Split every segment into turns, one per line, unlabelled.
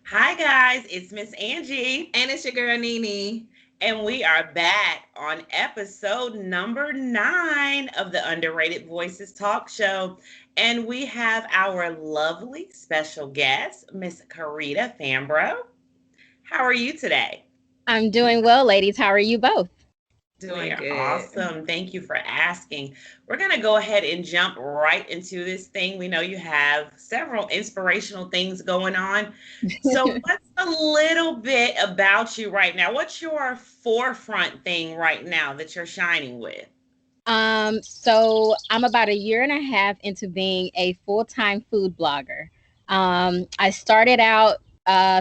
Hi, guys. It's Miss Angie,
And it's your girl Nene.
and we are back on episode number 9 of the Underrated Voices Talk Show. And we have our lovely special guest, Miss Carita Fambro. How are you today?
I'm doing well, ladies. How are you both?
We
Doing
are
good.
awesome. Thank you for asking. We're going to go ahead and jump right into this thing. We know you have several inspirational things going on. So, what's a little bit about you right now? What's your forefront thing right now that you're shining with?
So I'm about a year and a half into being a full-time food blogger. I started out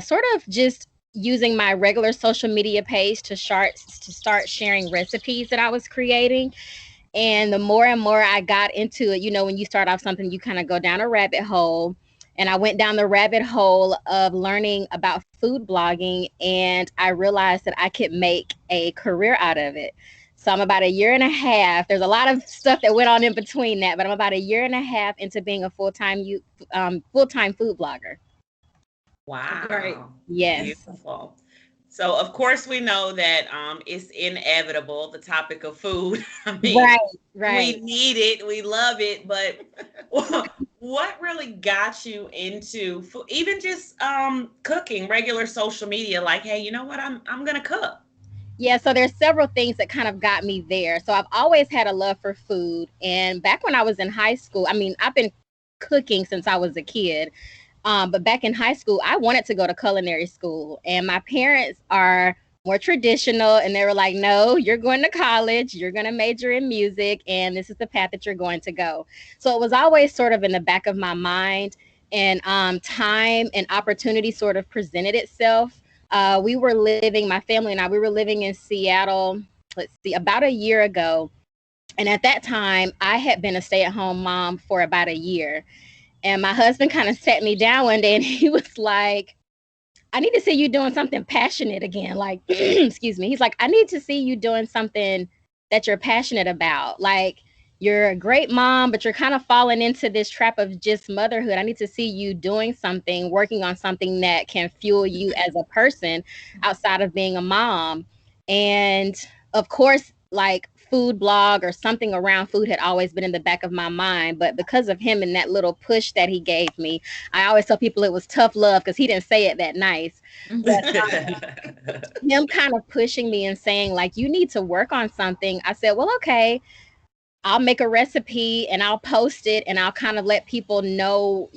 sort of just using my regular social media page to start sharing recipes that I was creating. And the more and more I got into it, when you start off something, you kind of go down a rabbit hole. And I went down the rabbit hole of learning about food blogging, and I realized that I could make a career out of it. So I'm about a year and a half. There's a lot of stuff that went on in between that, but I'm about a year and a half into being a full-time food blogger.
Great.
Wow.
Yes.
Beautiful. So, of course, we know that it's inevitable, the topic of food. I mean,
Right,
we
right.
need it, we love it, but what really got you into food, even just cooking, regular social media? Like, hey, you know what? I'm gonna cook.
Yeah, so there's several things that kind of got me there. So I've always had a love for food. And back when I was in high school, I mean, I've been cooking since I was a kid. But back in high school, I wanted to go to culinary school. And my parents are more traditional, and they were like, no, you're going to college, you're going to major in music, and this is the path that you're going to go. So it was always sort of in the back of my mind. And time and opportunity sort of presented itself. We were living, my family and I, we were living in Seattle, let's see, about a year ago. And at that time, I had been a stay at home mom for about a year. And my husband kind of sat me down one day and he was like, I need to see you doing something passionate again. Like, excuse me. He's like, I need to see you doing something that you're passionate about. Like, you're a great mom, but you're kind of falling into this trap of just motherhood. I need to see you doing something, working on something that can fuel you as a person outside of being a mom. And of course, like food blog or something around food had always been in the back of my mind. But because of him and that little push that he gave me, I always tell people it was tough love because he didn't say it that nice. But him kind of pushing me and saying, like, you need to work on something. I said, well, okay, I'll make a recipe and I'll post it and I'll kind of let people know,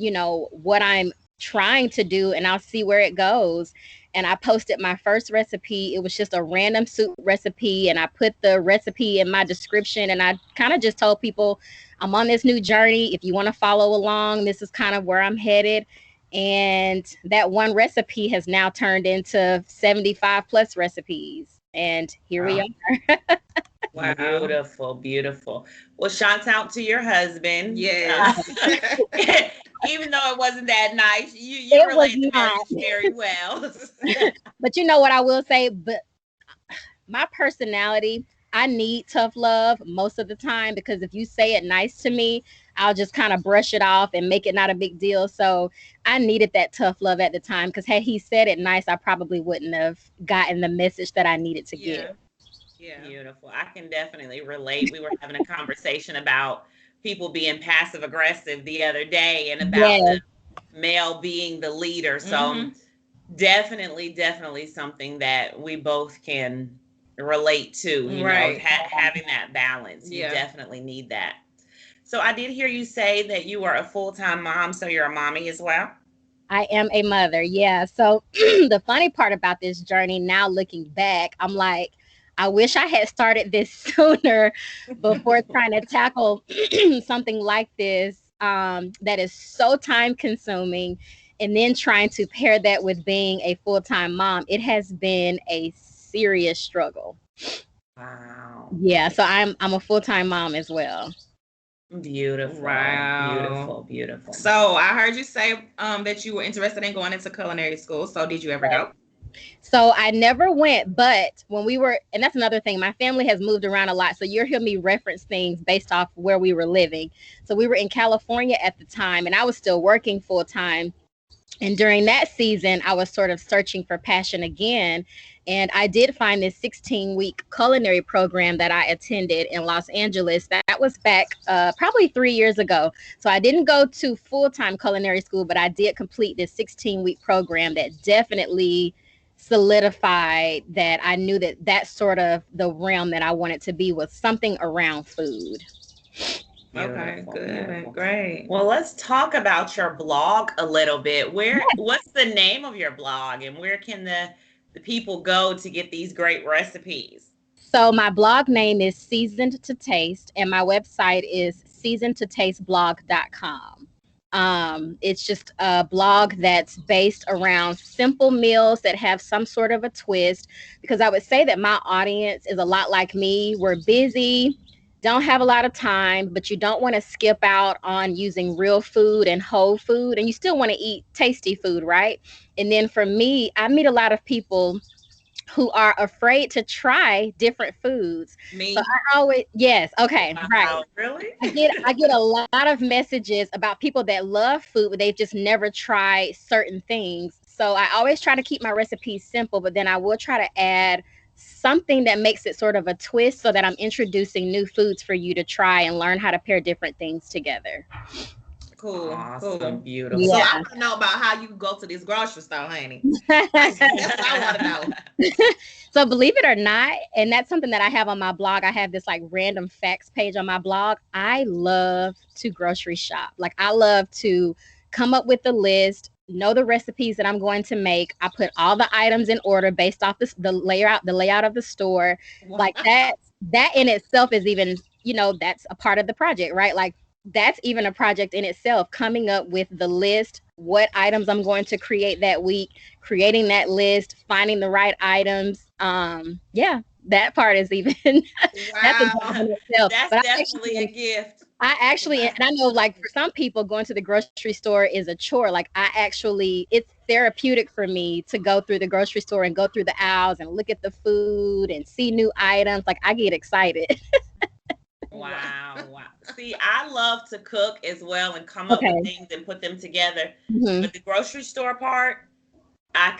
what I'm trying to do, and I'll see where it goes. And I posted my first recipe. It was just a random soup recipe, and I put the recipe in my description, and I kind of just told people I'm on this new journey. If you want to follow along, this is kind of where I'm headed. And that one recipe has now turned into 75 plus recipes. And here we
Wow.
are.
Wow.
Beautiful, beautiful. Well, shout out to your husband.
Yes.
Even though it wasn't that nice, you
It was
relayed the
not.
message very well.
But you know what I will say? But my personality, I need tough love most of the time because if you say it nice to me, I'll just kind of brush it off and make it not a big deal. So I needed that tough love at the time because had he said it nice, I probably wouldn't have gotten the message that I needed to give.
Yeah. Yeah.
Beautiful. I can definitely relate. We were having a conversation about people being passive aggressive the other day and about the
Yes,
male being the leader. So
Mm-hmm.
definitely, definitely something that we both can relate to,
Right.
having that balance. You
Yeah.
definitely need that. So I did hear you say that you are a full-time mom, so you're a mommy as well.
I am a mother. Yeah. So the funny part about this journey now looking back, I'm like, I wish I had started this sooner before trying to tackle something like this that is so time consuming, and then trying to pair that with being a full-time mom. It has been a serious struggle.
Wow.
Yeah, so I'm a full-time mom as well.
Beautiful,
Wow.
beautiful, beautiful.
So I heard you say that you were interested in going into culinary school. So did you ever go?
So I never went, but when we were, and that's another thing, my family has moved around a lot. So you'll hear me reference things based off where we were living. So we were in California at the time, and I was still working full time. And during that season, I was sort of searching for passion again. And I did find this 16-week culinary program that I attended in Los Angeles. That was back probably 3 years ago. So I didn't go to full time culinary school, but I did complete this 16-week program that definitely solidified that I knew that that's sort of the realm that I wanted to be, was something around food.
Okay,
Beautiful,
good,
beautiful.
great.
Well, let's talk about your blog a little bit. What's the name of your blog, and where can the people go to get these great recipes?
So my blog name is Seasoned to Taste, and my website is seasonedtotasteblog.com. It's just a blog that's based around simple meals that have some sort of a twist, because I would say that my audience is a lot like me. We're busy, don't have a lot of time, but you don't want to skip out on using real food and whole food, and you still want to eat tasty food, right? And then for me, I meet a lot of people who are afraid to try different foods. So
Me.
I always, yes, okay, right.
Wow, really?
I get a lot of messages about people that love food, but they've just never tried certain things. So I always try to keep my recipes simple, but then I will try to add something that makes it sort of a twist, so that I'm introducing new foods for you to try and learn how to pair different things together.
Cool,
Awesome,
cool.
beautiful.
So
Yeah.
I want to know about how you go to this grocery store, honey. That's what I want to know.
So believe it or not, and that's something that I have on my blog. I have this like random facts page on my blog. I love to grocery shop. Like I love to come up with a list, know the recipes that I'm going to make. I put all the items in order based off the layout of the store. Like that in itself is even, that's a part of the project, right? Like that's even a project in itself, coming up with the list, what items I'm going to create that week, creating that list, finding the right items. Yeah, that part is even that's a job
Wow.
in itself.
That's
But
definitely a gift.
and I know, like, for some people, going to the grocery store is a chore. Like it's therapeutic for me to go through the grocery store and go through the aisles and look at the food and see new items. Like I get excited.
Wow, wow. See, I love to cook as well and come up with
Okay.
things and put them together.
Hmm.
But the grocery store part, I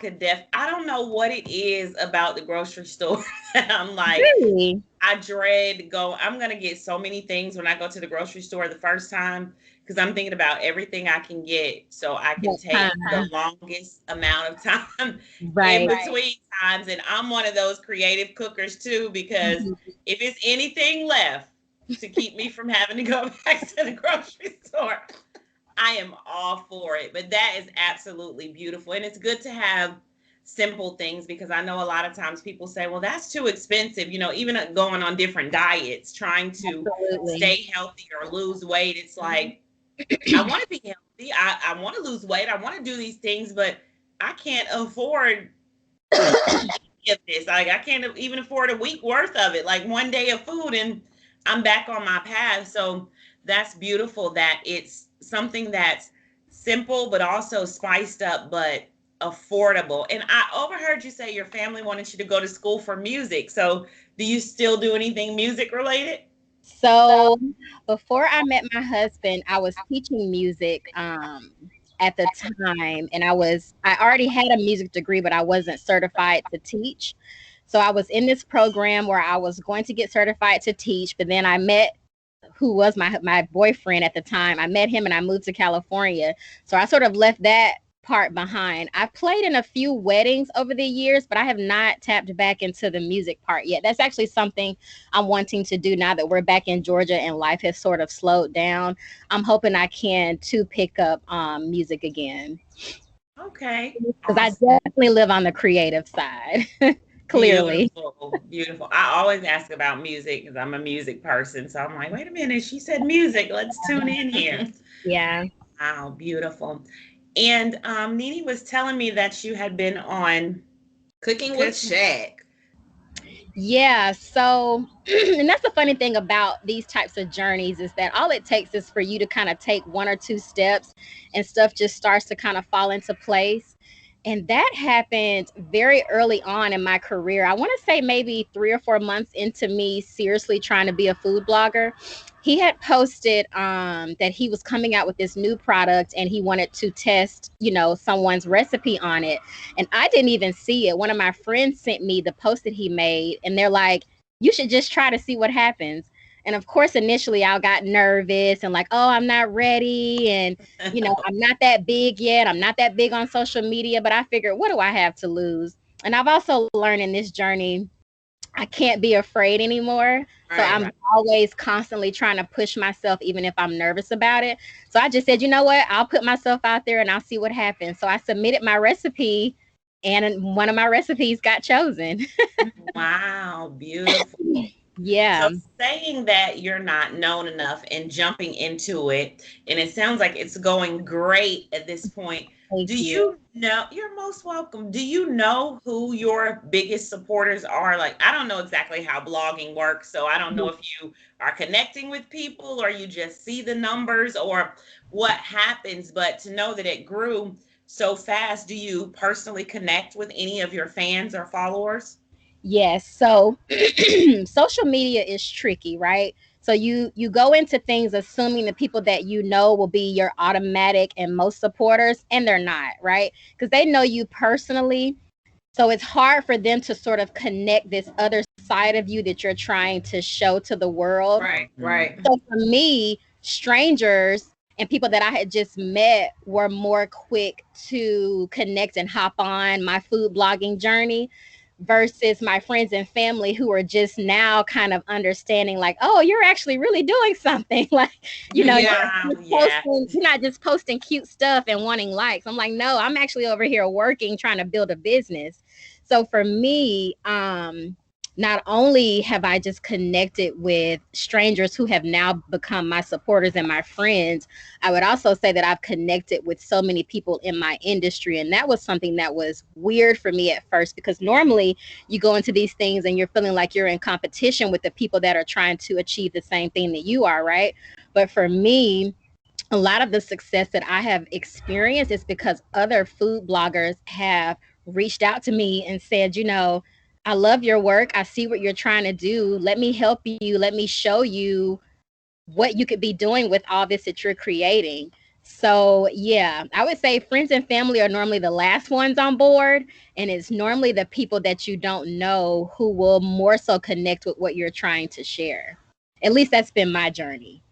don't know what it is about the grocery store. I'm like,
Really?
I dread I'm gonna get so many things when I go to the grocery store the first time, because I'm thinking about everything I can get so I can
That
take the
time.
longest amount of time in
Right.
between times. And I'm one of those creative cookers too, because
Mhm.
if it's anything left to keep me from having to go back to the grocery store, I am all for it. But that is absolutely beautiful. And it's good to have simple things, because I know a lot of times people say, well, that's too expensive. Even going on different diets, trying to
Absolutely.
stay healthy or lose weight. It's like, I want to be healthy. I want to lose weight. I want to do these things, but I can't afford any of this. Like, I can't even afford a week worth of it. Like one day of food and I'm back on my path. So that's beautiful that it's something that's simple, but also spiced up, but affordable. And I overheard you say your family wanted you to go to school for music. So do you still do anything music related?
So before I met my husband, I was teaching music at the time, and I already had a music degree, but I wasn't certified to teach. So I was in this program where I was going to get certified to teach, but then I met who was my boyfriend at the time. I met him and I moved to California. So I sort of left that part behind. I've played in a few weddings over the years, but I have not tapped back into the music part yet. That's actually something I'm wanting to do now that we're back in Georgia and life has sort of slowed down. I'm hoping I can to pick up music again,
Okay.
because I
Awesome.
definitely live on the creative side. Clearly.
Beautiful, beautiful. I always ask about music because I'm a music person. So I'm like, wait a minute, she said music. Let's tune in here.
Yeah.
Wow, beautiful. And Nene was telling me that you had been on
Cooking with
Cook.
Shaq.
Yeah, so and that's the funny thing about these types of journeys, is that all it takes is for you to kind of take one or two steps and stuff just starts to kind of fall into place. And that happened very early on in my career. I want to say maybe 3 or 4 months into me seriously trying to be a food blogger. He had posted that he was coming out with this new product and he wanted to test, someone's recipe on it. And I didn't even see it. One of my friends sent me the post that he made, and they're like, you should just try to see what happens. And of course, initially I got nervous and like, oh, I'm not ready. And, I'm not that big yet. I'm not that big on social media, but I figured, what do I have to lose? And I've also learned in this journey, I can't be afraid anymore. So I'm always constantly trying to push myself, even if I'm nervous about it. So I just said, you know what? I'll put myself out there and I'll see what happens. So I submitted my recipe and one of my recipes got chosen.
Wow, beautiful.
Yeah.
So saying that you're not known enough and jumping into it, and it sounds like it's going great at this point.
Thank
Do
you.
you know, you're most welcome. Do you know who your biggest supporters are? Like, I don't know exactly how blogging works, so I don't know if you are connecting with people or you just see the numbers or what happens, but to know that it grew so fast, do you personally connect with any of your fans or followers?
Yes. So social media is tricky, right? So you go into things assuming the people that you know will be your automatic and most supporters, and they're not, right? Because they know you personally. So it's hard for them to sort of connect this other side of you that you're trying to show to the world.
Right, right.
So for me, strangers and people that I had just met were more quick to connect and hop on my food blogging journey versus my friends and family who are just now kind of understanding like, oh, you're actually really doing something. Like,
Wow, yeah.
you're not just posting cute stuff and wanting likes. I'm like, no, I'm actually over here working, trying to build a business. So for me, not only have I just connected with strangers who have now become my supporters and my friends, I would also say that I've connected with so many people in my industry. And that was something that was weird for me at first, because normally you go into these things and you're feeling like you're in competition with the people that are trying to achieve the same thing that you are, right? But for me, a lot of the success that I have experienced is because other food bloggers have reached out to me and said, I love your work. I see what you're trying to do. Let me help you. Let me show you what you could be doing with all this that you're creating. So, yeah, I would say friends and family are normally the last ones on board. And it's normally the people that you don't know who will more so connect with what you're trying to share. At least that's been my journey.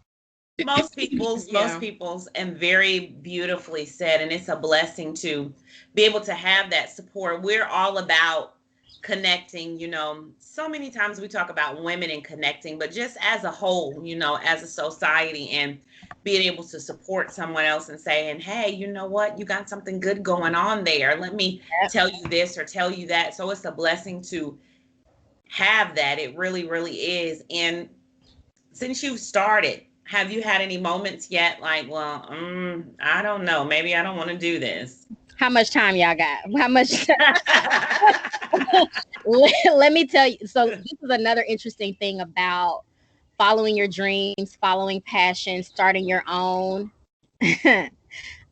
Most people's, and very beautifully said. And it's a blessing to be able to have that support. We're all about connecting, so many times we talk about women and connecting, but just as a whole, as a society, and being able to support someone else and saying, hey, you know what, you got something good going on there. Let me tell you this or tell you that. So it's a blessing to have that. It really, really is. And since you've started, have you had any moments yet like, well, I don't know, maybe I don't want to do this?
How much time y'all got? How much? Let me tell you. So this is another interesting thing about following your dreams, following passion, starting your own.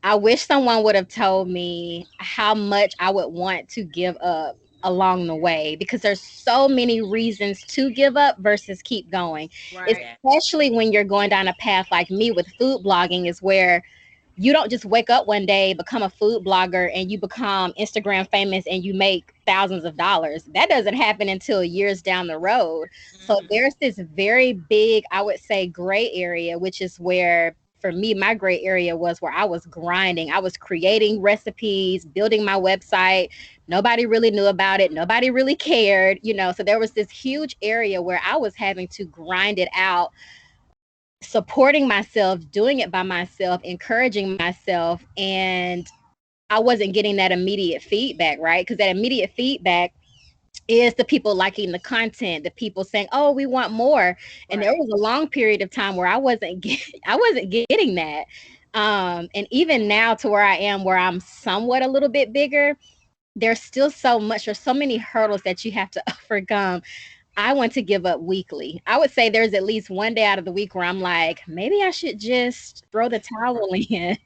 I wish someone would have told me how much I would want to give up along the way, because there's so many reasons to give up versus keep going.
Right.
Especially when you're going down a path like me with food blogging, is where you don't just wake up one day, become a food blogger, and you become Instagram famous and you make thousands of dollars. That doesn't happen until years down the road. So there's this very big, I would say, gray area, which is where, for me, my gray area was where I was grinding. I was creating recipes, building my website. Nobody really knew about it. Nobody really cared, So there was this huge area where I was having to grind it out, supporting myself, doing it by myself, encouraging myself. And I wasn't getting that immediate feedback, right? Because that immediate feedback is the people liking the content, the people saying, oh, we want more. And there was a long period of time where I wasn't getting that. And even now, to where I am, where I'm somewhat a little bit bigger, there's still so much, there's so many hurdles that you have to overcome. I want to give up weekly. I would say there's at least one day out of the week where I'm like, maybe I should just throw the towel in.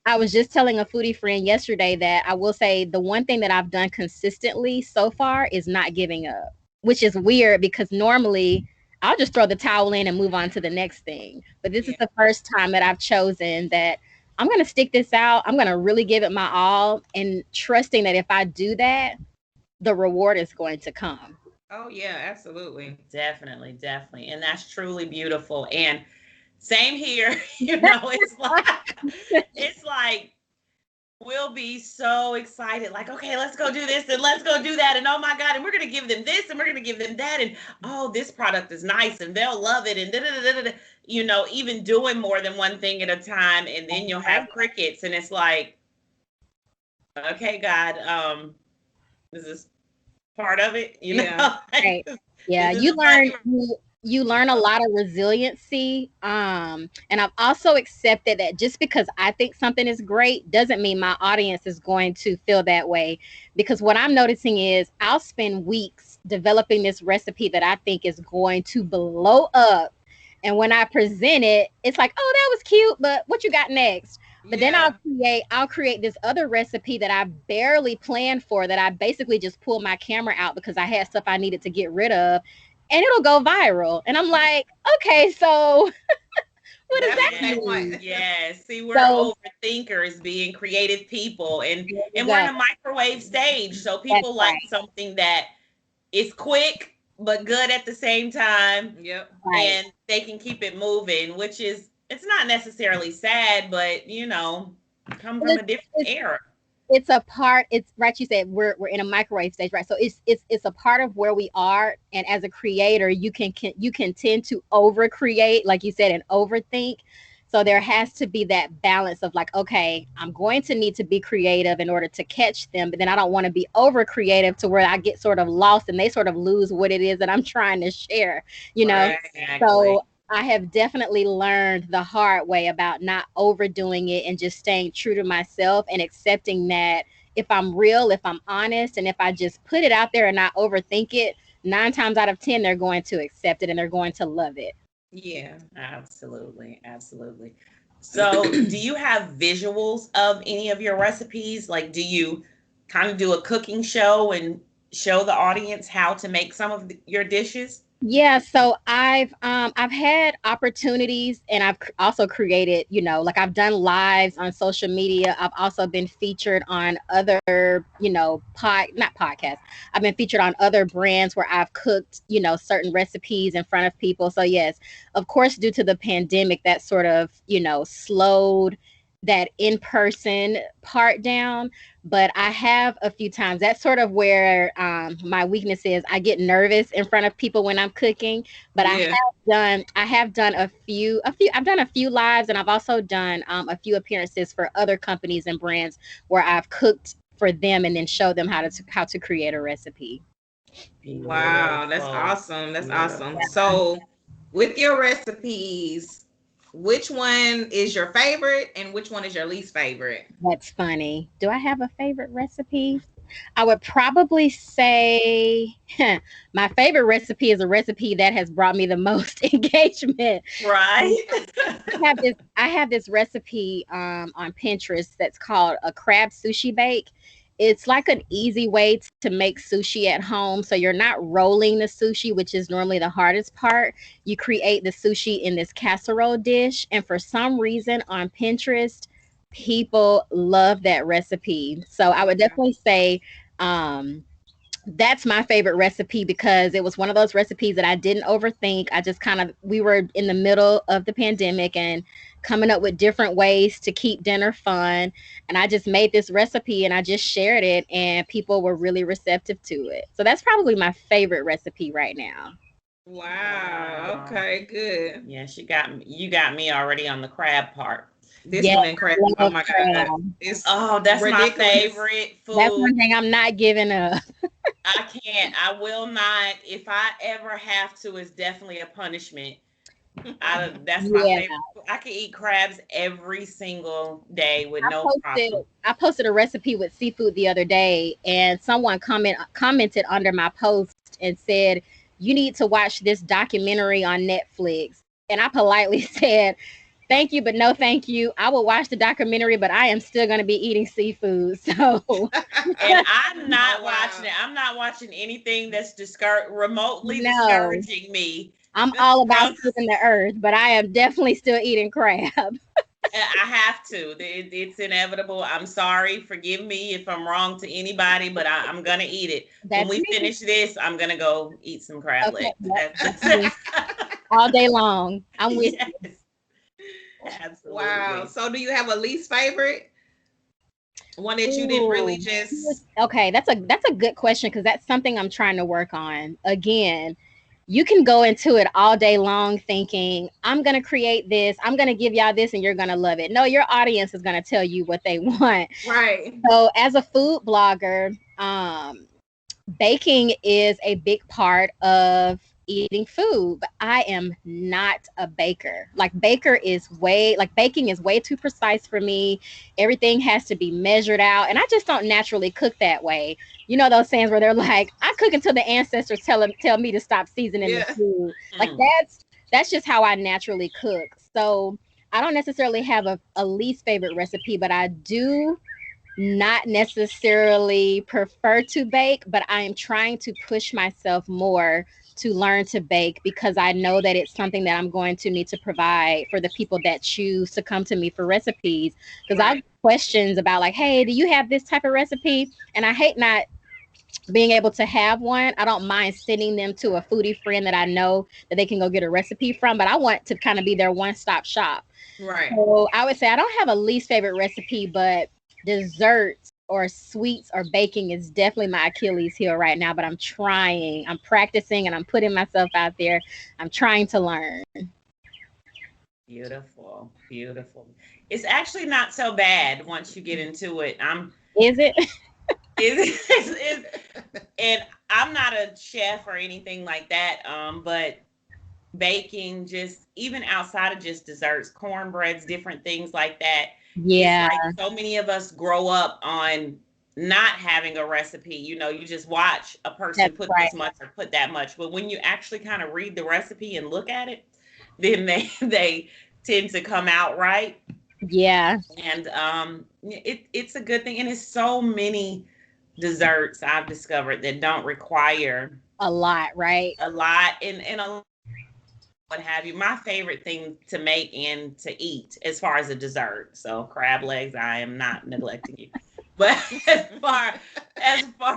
I was just telling a foodie friend yesterday that I will say the one thing that I've done consistently so far is not giving up, which is weird because normally I'll just throw the towel in and move on to the next thing. But this is the first time that I've chosen that I'm going to stick this out. I'm going to really give it my all and trusting that if I do that, the reward is going to come.
Oh yeah, absolutely.
Definitely, definitely. And that's truly beautiful. And same here, it's like we'll be so excited, like, okay, let's go do this and let's go do that. And oh my God, and we're gonna give them this and we're gonna give them that. And oh, this product is nice and they'll love it. And even doing more than one thing at a time, and then you'll have crickets, and it's like, okay, God, this is part of it,
Right. Yeah, you learn a lot of resiliency. And I've also accepted that just because I think something is great doesn't mean my audience is going to feel that way. Because what I'm noticing is I'll spend weeks developing this recipe that I think is going to blow up. And when I present it, it's like, oh, that was cute, but what you got next? But then I'll create this other recipe that I barely planned for, that I basically just pulled my camera out because I had stuff I needed to get rid of, and it'll go viral. And I'm like, okay, so what does that mean?
Yeah, see, we're overthinkers, being creative people, and we're in a microwave stage, so people like something that is quick but good at the same time.
Yep.
And they can keep it moving, which is, it's not necessarily sad, but come from a different era.
It's a part. It's right. You said we're in a microwave stage, right? So it's a part of where we are. And as a creator, you can tend to over create, like you said, and overthink. So there has to be that balance of like, okay, I'm going to need to be creative in order to catch them, but then I don't want to be over creative to where I get sort of lost and they sort of lose what it is that I'm trying to share.
Right, exactly.
So I have definitely learned the hard way about not overdoing it and just staying true to myself and accepting that if I'm real, if I'm honest, and if I just put it out there and not overthink it, 9 times out of 10, they're going to accept it and they're going to love it.
Yeah, absolutely. Absolutely. So do you have visuals of any of your recipes? Like, do you kind of do a cooking show and show the audience how to make some of your dishes?
Yeah, so I've had opportunities and I've also created, like I've done lives on social media. I've also been featured on other, not podcasts. I've been featured on other brands where I've cooked, certain recipes in front of people. So yes, of course, due to the pandemic, that sort of, slowed that in-person part down, but I have a few times. That's sort of where my weakness is. I get nervous in front of people when I'm cooking, but I have done a few I've done a few lives, and I've also done a few appearances for other companies and brands where I've cooked for them and then show them how to create a recipe.
Wow, that's awesome. That's awesome. So with your recipes, which one is your favorite and which one is your least favorite?
That's funny. Do I have a favorite recipe? I would probably say my favorite recipe is a recipe that has brought me the most engagement.
Right.
I have this recipe on Pinterest that's called a crab sushi bake. It's like an easy way to make sushi at home. So you're not rolling the sushi, which is normally the hardest part. You create the sushi in this casserole dish. And for some reason on Pinterest, people love that recipe. So I would definitely say that's my favorite recipe because it was one of those recipes that I didn't overthink. I just we were in the middle of the pandemic and coming up with different ways to keep dinner fun. And I just made this recipe and I just shared it and people were really receptive to it. So that's probably my favorite recipe right now.
Wow. Okay, good.
Yeah, you got me already on the crab part.
This one and crab. Oh my God.
That's ridiculous. My favorite food.
That's one thing I'm not giving up.
I can't. I will not. If I ever have to, it's definitely a punishment. That's my favorite. I can eat crabs every single day with no problem.
I posted a recipe with seafood the other day, and someone commented under my post and said, "You need to watch this documentary on Netflix." And I politely said, "Thank you, but no thank you. I will watch the documentary, but I am still going to be eating seafood." So,
and I'm not watching it. I'm not watching anything that's remotely
no,
discouraging me.
I'm all about saving the earth, but I am definitely still eating crab.
I have to. It's inevitable. I'm sorry. Forgive me if I'm wrong to anybody, but I'm gonna eat it.
That's
when we
me.
finish this, I'm gonna go eat some crab
Okay,
legs.
all day long. I'm with
Yes,
you.
absolutely.
Wow. So do you have a least favorite? One that you didn't really just
Okay, that's a good question because that's something I'm trying to work on. Again, you can go into it all day long thinking, I'm going to create this, I'm going to give y'all this, and you're going to love it. No, your audience is going to tell you what they want.
right.
So, as a food blogger, baking is a big part of eating food, but I am not a baker. Baking is way too precise for me. Everything has to be measured out, and I just don't naturally cook that way. You know those sayings where they're like, "I cook until the ancestors tell me to stop seasoning the food." Like that's just how I naturally cook. So I don't necessarily have a least favorite recipe, but I do not necessarily prefer to bake, but I am trying to push myself more to learn to bake because I know that it's something that I'm going to need to provide for the people that choose to come to me for recipes. Because I have questions about like, hey, do you have this type of recipe? And I hate not being able to have one. I don't mind sending them to a foodie friend that I know that they can go get a recipe from, but I want to kind of be their one-stop shop.
Right.
So I would say I don't have a least favorite recipe, but desserts or sweets or baking is definitely my Achilles heel right now. But I'm practicing, and I'm putting myself out there. I'm trying to learn.
Beautiful, beautiful. It's actually not so bad once you get into it.
Is it?
And I'm not a chef or anything like that. But baking, just even outside of just desserts, cornbreads, different things like that.
Yeah.
It's like so many of us grow up on not having a recipe. You just watch a person put this much or put that much. But when you actually kind of read the recipe and look at it, then they tend to come out right.
Yeah.
And it's a good thing. And it's so many desserts I've discovered that don't require
a lot, right?
A lot and what have you. My favorite thing to make and to eat as far as a dessert. So crab legs, I am not neglecting you. But as far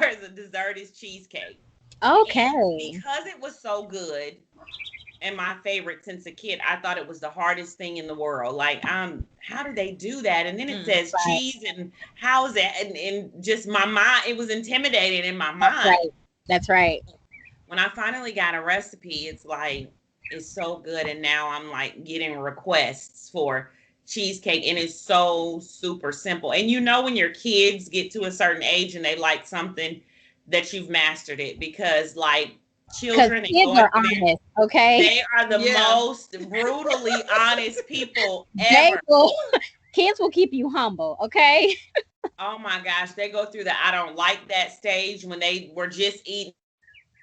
as a dessert is cheesecake.
Okay.
And because it was so good and my favorite since a kid, I thought it was the hardest thing in the world. Like, how do they do that? And then it says cheese and how is that? And just my mind, it was intimidating in my mind.
That's right.
When I finally got a recipe, it's like, it's so good. And now I'm like getting requests for cheesecake, and it's so super simple. And when your kids get to a certain age and they like something, that you've mastered it, because like children
kids are honest, okay?
They are the most brutally honest people ever.
Kids will keep you humble, okay?
Oh my gosh, they go through the I don't like that stage when they were just eating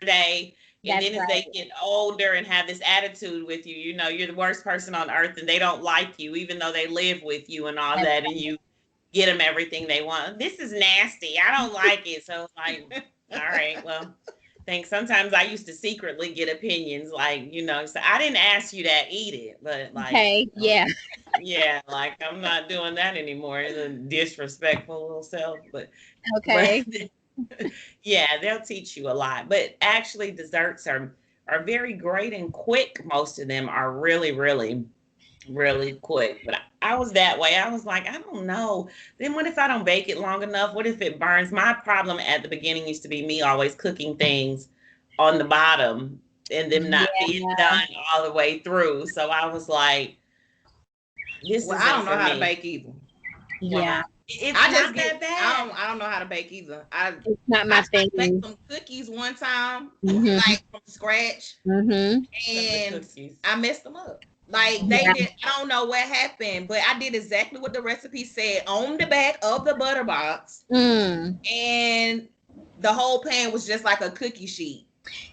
today. And then as they get older and have this attitude with you, you're the worst person on earth and they don't like you, even though they live with you and all that. And you get them everything they want. This is nasty. I don't like it. So it's like, all right, well, thanks. Sometimes I used to secretly get opinions like, so I didn't ask you that, eat it. But like,
okay, yeah.
Yeah, like I'm not doing that anymore. It's a disrespectful little self. But
okay.
Yeah, they'll teach you a lot. But actually desserts are very great and quick. Most of them are really, really, really quick. But I was that way. I was like, I don't know. Then what if I don't bake it long enough? What if it burns? My problem at the beginning used to be me always cooking things on the bottom and them not being done all the way through. So I was like,
I don't know how to bake either.
Yeah.
It's not that bad.
I don't know how to bake either.
It's not my thing.
I baked some cookies one time, like from scratch, and I messed them up. Like I don't know what happened, but I did exactly what the recipe said on the back of the butter box, and the whole pan was just like a cookie sheet.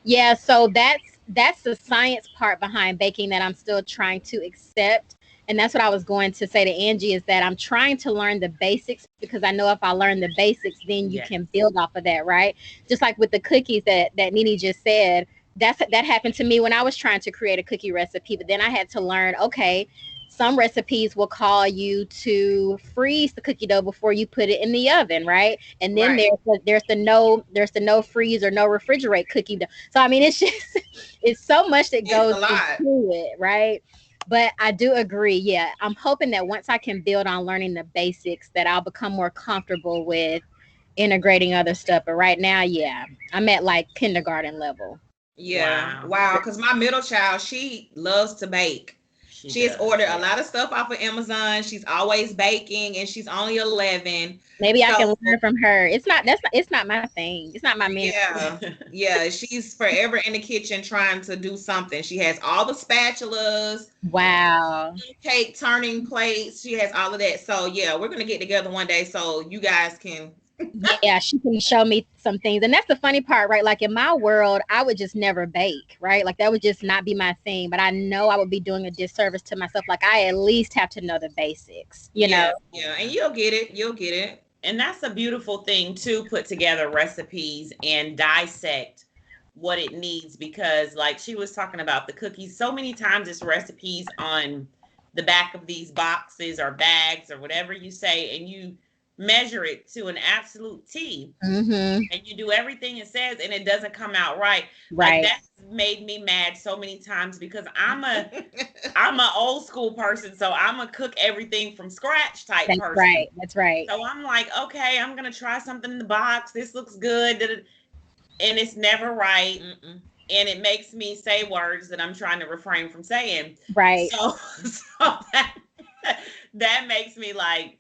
Yeah, so that's the science part behind baking that I'm still trying to accept. And that's what I was going to say to Angie, is that I'm trying to learn the basics, because I know if I learn the basics, then you
Yes.
can build off of that, right? Just like with the cookies that Nene just said, that happened to me when I was trying to create a cookie recipe. But then I had to learn, okay, some recipes will call you to freeze the cookie dough before you put it in the oven, right? And then
Right.
there's the no freeze or no refrigerate cookie dough. So I mean, it's just it's so much that
It's
goes
a lot.
into it, right? But I do agree. Yeah, I'm hoping that once I can build on learning the basics, that I'll become more comfortable with integrating other stuff. But right now, yeah, I'm at like kindergarten level.
Yeah.
Wow.
Wow. Because my middle child, she loves to bake.
She
She has
does.
ordered a
Yeah.
lot of stuff off of Amazon. She's always baking, and she's only 11.
Maybe I can
So
learn from her. It's not my thing. It's not my ministry.
yeah, yeah, she's forever in the kitchen trying to do something. She has all the spatulas,
Wow.
cake turning plates. She has all of that. So yeah, we're gonna get together one day so you guys can.
Yeah, she can show me some things. And that's the funny part, right? Like in my world, I would just never bake, right? Like that would just not be my thing. But I know I would be doing a disservice to myself. Like I at least have to know the basics, you know?
Yeah, yeah, and you'll get it. You'll get it.
And that's a beautiful thing to put together recipes and dissect what it needs, because like she was talking about the cookies, so many times it's recipes on the back of these boxes or bags or whatever you say, and you measure it to an absolute T,
Mm-hmm.
and you do everything it says and it doesn't come out right. Like
Right.
that's made me mad so many times, because I'm a old school person, so I'm a cook everything from scratch type
That's
person.
right. That's right.
So I'm like, okay, I'm gonna try something in the box. This looks good, and it's never right,
Mm-mm.
and it makes me say words that I'm trying to refrain from saying.
Right.
So, so that makes me like,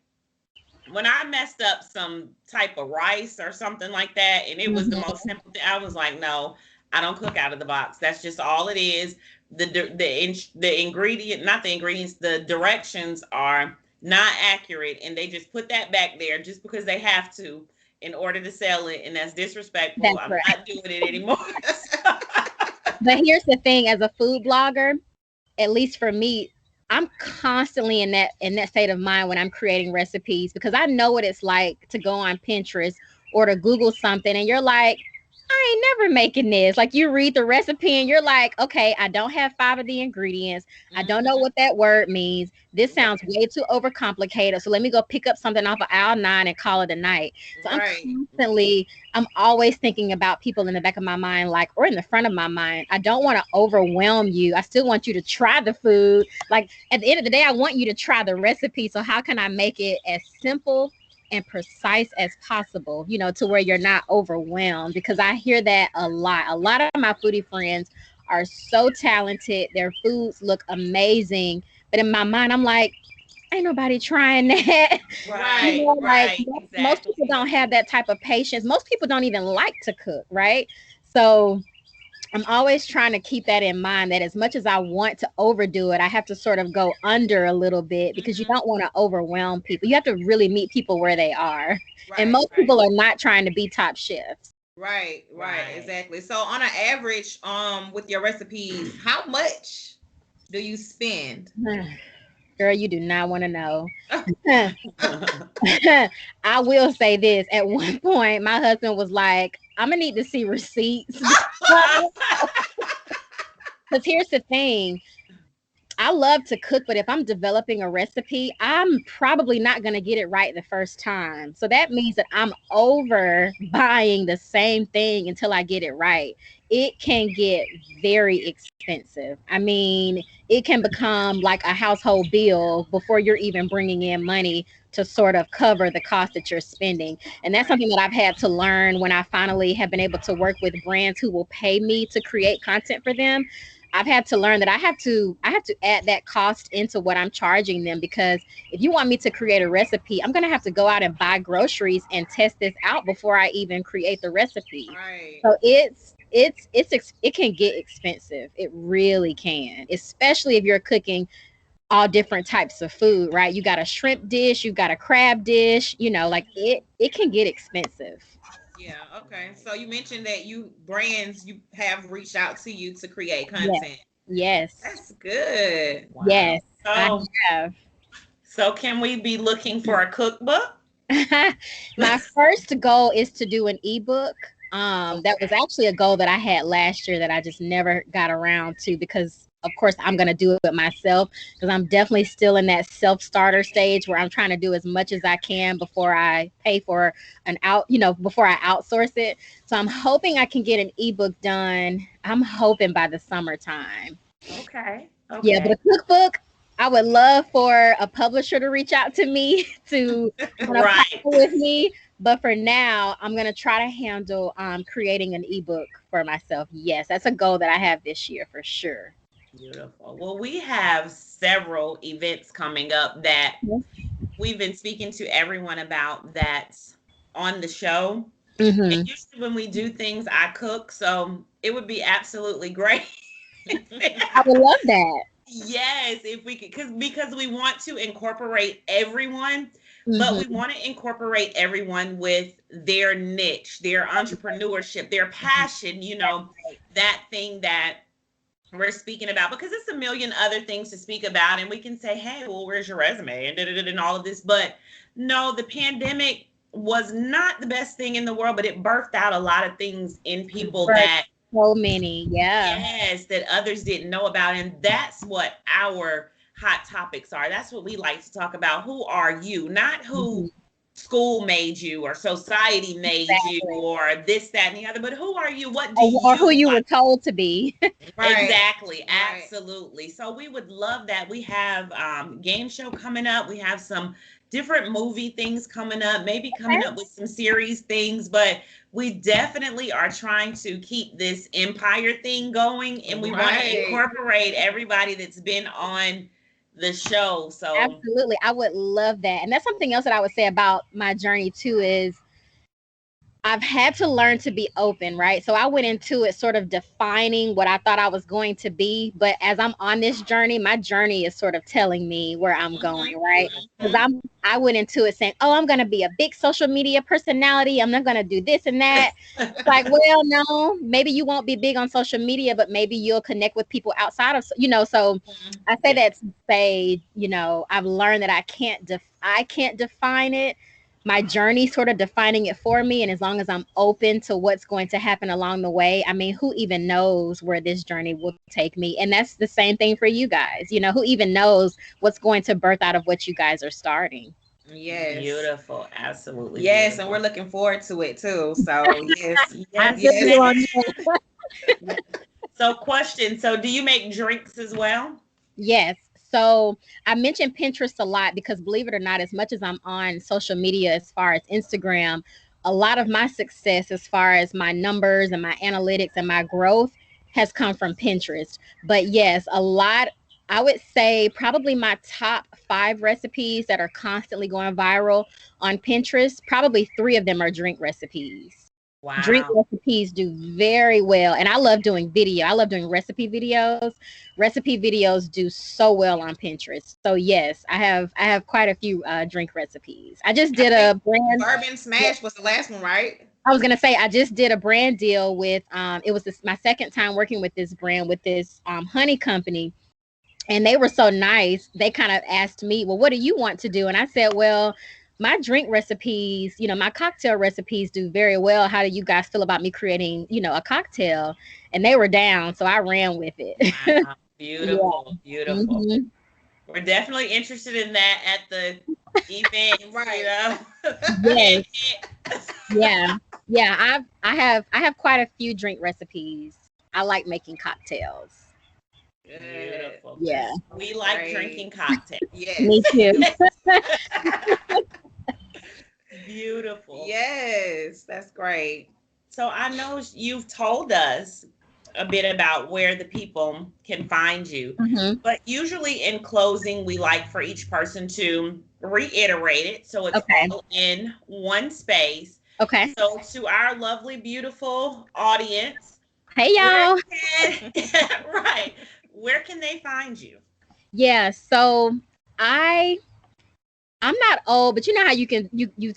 when I messed up some type of rice or something like that, and it was the most
Mm-hmm.
simple thing, I was like, no, I don't cook out of the box. That's just all it is. The ingredient, not the ingredients, the directions are not accurate, and they just put that back there just because they have to in order to sell it, and that's disrespectful.
That's
I'm
right.
not doing it anymore.
But here's the thing, as a food blogger, at least for me, I'm constantly in that state of mind when I'm creating recipes, because I know what it's like to go on Pinterest or to Google something and you're like, I ain't never making this. Like you read the recipe and you're like, okay, I don't have five of the ingredients. I don't know
Mm-hmm.
what that word means. This sounds
Right.
way too overcomplicated. So let me go pick up something off of aisle 9 and call it a night. So
Right.
I'm always thinking about people in the back of my mind, like, or in the front of my mind. I don't want to overwhelm you. I still want you to try the food. Like at the end of the day, I want you to try the recipe. So how can I make it as simple and precise as possible, to where you're not overwhelmed? Because I hear that a lot. A lot of my foodie friends are so talented. Their foods look amazing. But in my mind, I'm like, ain't nobody trying that.
Right.
Like
Right,
most people
exactly.
don't have that type of patience. Most people don't even like to cook, right? So I'm always trying to keep that in mind, that as much as I want to overdo it, I have to sort of go under a little bit, because you
Mm-hmm.
don't want to overwhelm people. You have to really meet people where they are. And
Right.
most
Right.
people are not trying to be top chefs.
Right. Right.
Right.
Exactly. So on an average, with your recipes, how much do you spend?
Girl, you do not want to know. I will say this. At one point, my husband was like, I'm going to need to see receipts. Because here's the thing, I love to cook, but if I'm developing a recipe, I'm probably not going to get it right the first time. So that means that I'm over buying the same thing until I get it right. It can get very expensive. I mean, it can become like a household bill before you're even bringing in money to sort of cover the cost that you're spending. And that's
Right.
something that I've had to learn when I finally have been able to work with brands who will pay me to create content for them. I've had to learn that I have to add that cost into what I'm charging them, because if you want me to create a recipe, I'm going to have to go out and buy groceries and test this out before I even create the recipe.
Right.
So it can get expensive. It really can, especially if you're cooking all different types of food, right? You got a shrimp dish, you got a crab dish, like it can get expensive.
Yeah, okay. So you mentioned that you have reached out to you to create content.
Yes.
That's good.
Wow. Yes, I have.
So can we be looking for a cookbook?
My first goal is to do an ebook. That was actually a goal that I had last year that I just never got around to, because of course I'm going to do it myself, because I'm definitely still in that self-starter stage where I'm trying to do as much as I can before I pay for before I outsource it. So I'm hoping I can get an ebook done. I'm hoping by the summertime.
Okay.
Yeah, but a cookbook, I would love for a publisher to reach out to me to partner with me. But for now, I'm gonna try to handle creating an ebook for myself. Yes, that's a goal that I have this year for sure.
Beautiful. Well, we have several events coming up that we've been speaking to everyone about that's on the show.
Mm-hmm.
And usually when we do things, I cook, so it would be absolutely great.
I would love that.
Yes, if we could, because we want to incorporate everyone, but we want to incorporate everyone with their niche, their entrepreneurship, their passion, that thing that we're speaking about, because it's a million other things to speak about, and we can say, hey, well, where's your resume and all of this. But no, the pandemic was not the best thing in the world, but it birthed out a lot of things in people that
so many,
yes, that others didn't know about. And that's what our hot topics are. That's what we like to talk about. Who are you? Not who school made you or society made you or this, that, and the other, but who are you? What do you,
or who you were told to be?
Exactly. Absolutely. So we would love that. We have game show coming up. We have some different movie things coming up, maybe coming up with some series things, but we definitely are trying to keep this empire thing going, and we want to incorporate everybody that's been on the show. So
absolutely, I would love that. And that's something else that I would say about my journey too, is I've had to learn to be open, right? So I went into it sort of defining what I thought I was going to be. But as I'm on this journey, my journey is sort of telling me where I'm going, right? Because I went into it saying, oh, I'm going to be a big social media personality. I'm not going to do this and that. It's like, well, no, maybe you won't be big on social media, but maybe you'll connect with people outside of, so I say that to say, I've learned that I can't define it. My journey sort of defining it for me, and as long as I'm open to what's going to happen along the way, I mean, who even knows where this journey will take me? And that's the same thing for you guys. Who even knows what's going to birth out of what you guys are starting?
Yes. Beautiful. Absolutely.
Yes,
beautiful.
And we're looking forward to it too. So yes.
So question, so do you make drinks as well?
Yes. So I mentioned Pinterest a lot because, believe it or not, as much as I'm on social media, as far as Instagram, a lot of my success as far as my numbers and my analytics and my growth has come from Pinterest. But yes, a lot, I would say probably my top 5 recipes that are constantly going viral on Pinterest, probably 3 of them are drink recipes. Wow. Drink recipes do very well. And I love doing video. I love doing recipe videos. Recipe videos do so well on Pinterest. So yes, I have quite a few drink recipes. I just did a brand
Bourbon Smash was the last one, right?
I was gonna say I just did a brand deal with it was my second time working with this brand, with this honey company. And they were so nice. They kind of asked me, well, what do you want to do? And I said, well, my drink recipes, my cocktail recipes do very well. How do you guys feel about me creating, a cocktail? And they were down. So I ran with it.
Wow. Beautiful. Yeah. Beautiful. Mm-hmm. We're definitely interested in that at the event, right?
Yes. Yeah. I have quite a few drink recipes. I like making cocktails.
Beautiful.
Yeah.
We like drinking cocktails.
Yes. Me too.
Beautiful.
Yes, that's great.
So I know you've told us a bit about where the people can find you, but usually in closing, we like for each person to reiterate it. So it's all in one space.
Okay.
So to our lovely, beautiful audience.
Hey, y'all.
Right. Where can they find you?
Yeah. So I I'm not old, but you know how you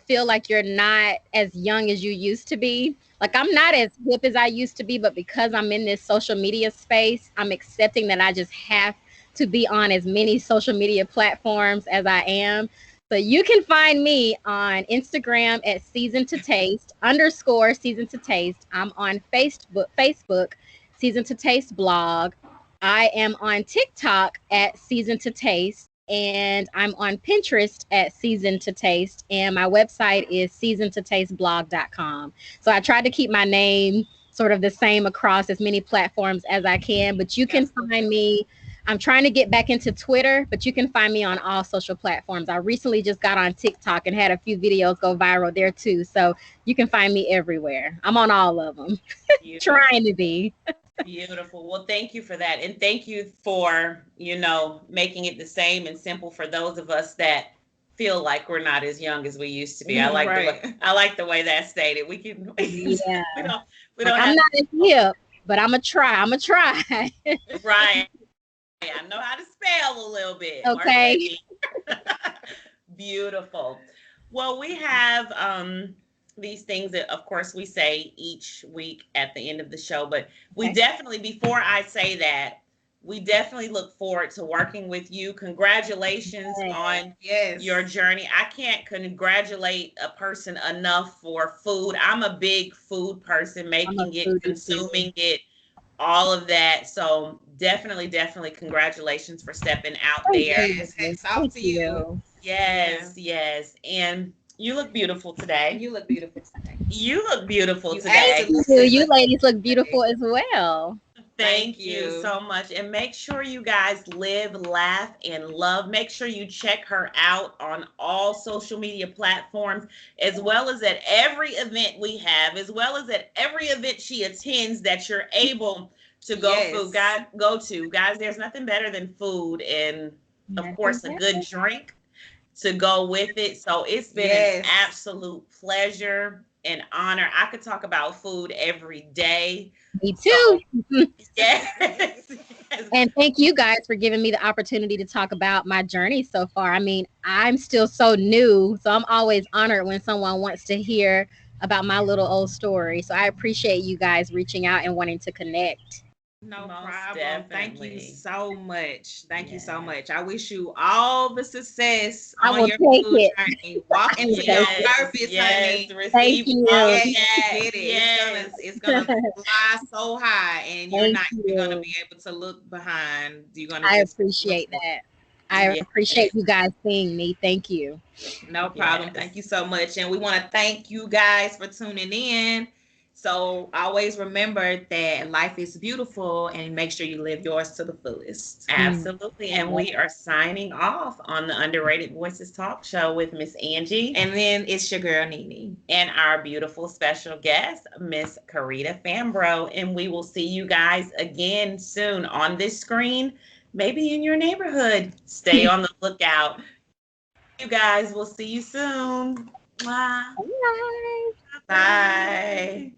feel like you're not as young as you used to be. Like I'm not as hip as I used to be, but because I'm in this social media space, I'm accepting that I just have to be on as many social media platforms as I am. So you can find me on Instagram at season to taste underscore season to taste. I'm on Facebook, season to taste blog. I am on TikTok at season to taste. And I'm on Pinterest at Season to Taste, and my website is seasontotastblog.com. So I tried to keep my name sort of the same across as many platforms as I can, but you can find me. I'm trying to get back into Twitter, but you can find me on all social platforms. I recently just got on TikTok and had a few videos go viral there too. So you can find me everywhere. I'm on all of them. Trying to be.
Beautiful. Well, thank you for that. And thank you for, making it the same and simple for those of us that feel like we're not as young as we used to be. I like the way that's stated. We can
yeah.
we don't
I'm not as hip, but I'm gonna try.
Right. I know how to spell a little bit.
Okay.
Beautiful. Well, we have these things that, of course, we say each week at the end of the show, but we definitely, before I say that, we definitely look forward to working with you. Congratulations on your journey. I can't congratulate a person enough for food. I'm a big food person, making it, consuming it, all of that. So definitely congratulations for stepping out there.
Hats off to you.
Yes. And you look beautiful today.
You look beautiful
today.
You ladies look beautiful as well.
Thank you so much. And make sure you guys live, laugh, and love. Make sure you check her out on all social media platforms, as well as at every event we have, as well as at every event she attends that you're able to go to. Guys, there's nothing better than food and, of course, a good drink to go with it. So it's been an absolute pleasure and honor. I could talk about food every day.
Me too.
So, yes.
And thank you guys for giving me the opportunity to talk about my journey so far. I mean, I'm still so new, so I'm always honored when someone wants to hear about my little old story. So I appreciate you guys reaching out and wanting to connect.
No problem. Thank you so much. Thank you so much. I wish you all the success on your food journey. Walk into your purpose, honey.
Thank you.
It's gonna fly so high, and you're not even gonna be able to look behind.
I appreciate that. I appreciate you guys seeing me. Thank you.
No problem. Thank you so much. And we want to thank you guys for tuning in. So always remember that life is beautiful, and make sure you live yours to the fullest.
Absolutely. And we are signing off on the Underrated Voices Talk Show with Miss Angie.
And then it's your girl, Nene.
And our beautiful special guest, Miss Carita Fambro. And we will see you guys again soon on this screen, maybe in your neighborhood. Stay on the lookout. You guys, we'll see you soon. Bye.
Bye.
Bye.